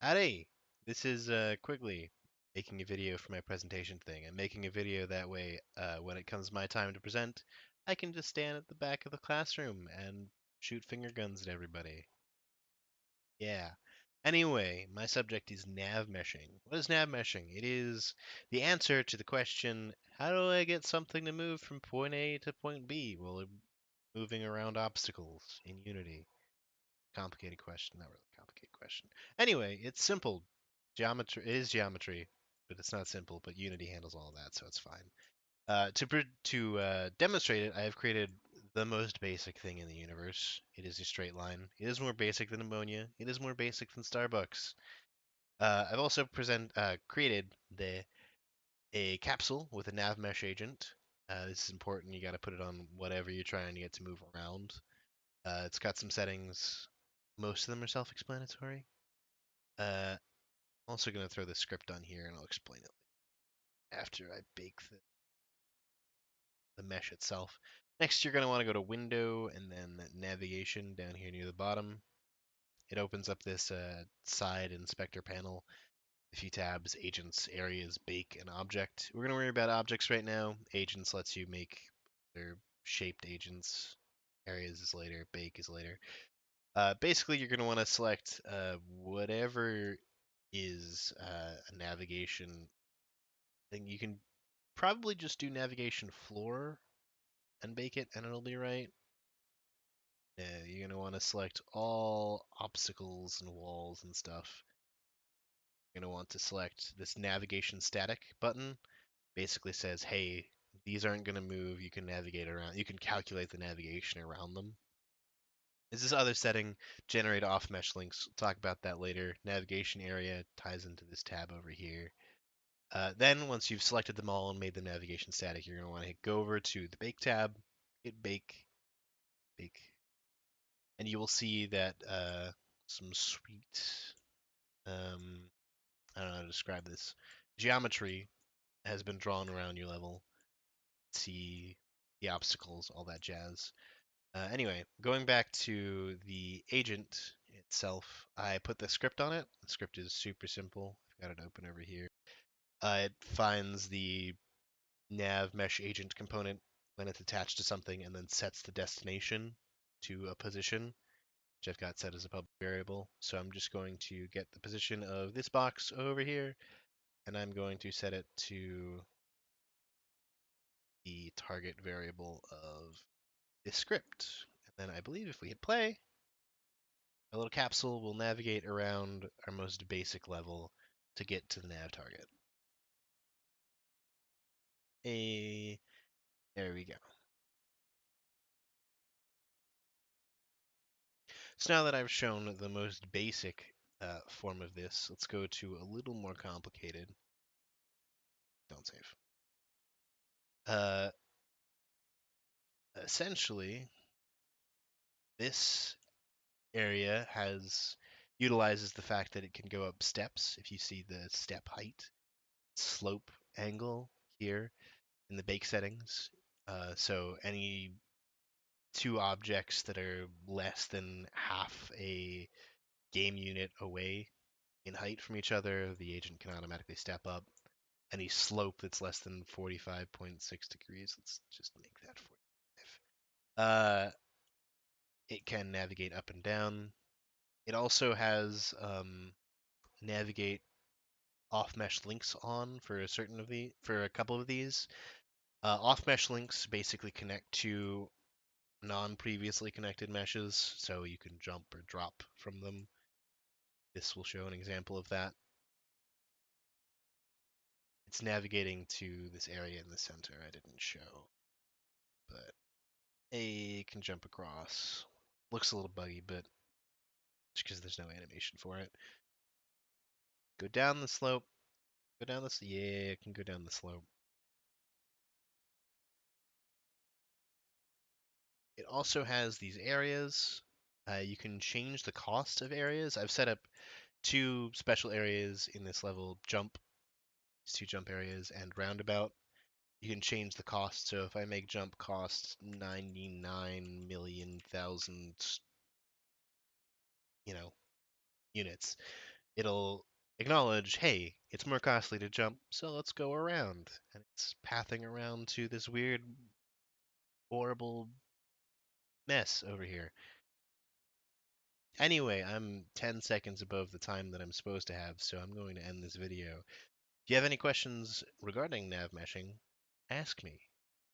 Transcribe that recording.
Howdy! This is Quigley making a video for my presentation thing. I'm making a video that way when it comes my time to present, I can just stand at the back of the classroom and shoot finger guns at everybody. Yeah. Anyway, my subject is nav meshing. What is nav meshing? It is the answer to the question, how do I get something to move from point A to point B while moving around obstacles in Unity? Complicated question, not really complicated question. Anyway, it's simple. Geometry it is geometry, but it's not simple. But Unity handles all of that, so it's fine. To demonstrate it, I have created the most basic thing in the universe. It is a straight line. It is more basic than ammonia. It is more basic than Starbucks. I've also created the a capsule with a nav mesh agent. This is important. You got to put it on whatever you're trying to get to move around. It's got some settings. Most of them are self-explanatory. I'm also going to throw the script on here and I'll explain it after I bake the mesh itself. Next, you're going to want to go to Window and then Navigation down here near the bottom. It opens up this side inspector panel. A few tabs, Agents, Areas, Bake, and Object. We're going to worry about objects right now. Agents lets you make their shaped agents. Areas is later. Bake is later. Basically, you're going to want to select whatever is a navigation thing. You can probably just do navigation floor and bake it, and it'll be right. You're going to want to select all obstacles and walls and stuff. You're going to want to select this navigation static button. Basically says, hey, these aren't going to move. You can navigate around. You can calculate the navigation around them. Is this other setting, generate off mesh links? We'll talk about that later. Navigation area ties into this tab over here. Then once you've selected them all and made the navigation static, you're going to want to go over to the Bake tab, hit Bake, Bake, and you will see that some sweet, um, I don't know how to describe this, geometry has been drawn around your level. See the obstacles, all that jazz. Anyway, going back to the agent itself, I put the script on it. The script is super simple. I've got it open over here. It finds the nav mesh agent component when it's attached to something and then sets the destination to a position, which I've got set as a public variable. So I'm just going to get the position of this box over here, and I'm going to set it to the target variable of this script. And then I believe if we hit play, our little capsule will navigate around our most basic level to get to the nav target. There we go. So now that I've shown the most basic form of this, let's go to a little more complicated. Don't save. Uh, Essentially, this area utilizes the fact that it can go up steps. If you see the step height, slope angle here in the bake settings, so any two objects that are less than half a game unit away in height from each other, the agent can automatically step up. Any slope that's less than 45.6 degrees, let's just make that 45. It can navigate up and down. It also has navigate off mesh links on for a couple of these. Off mesh links basically connect to non-previously connected meshes, so you can jump or drop from them. This will show an example of that. It's navigating to this area in the center I didn't show, but A can jump across. Looks a little buggy, but it's because there's no animation for it. Go down the slope. Go down this. Yeah, it can go down the slope. It also has these areas. You can change the cost of areas. I've set up two special areas in this level: jump, these two jump areas, and roundabout. You can change the cost. So if I make jump cost 99 million thousand, units, it'll acknowledge, hey, it's more costly to jump, so let's go around. And it's pathing around to this weird, horrible mess over here. Anyway, I'm 10 seconds above the time that I'm supposed to have, so I'm going to end this video. If you have any questions regarding nav meshing, ask me.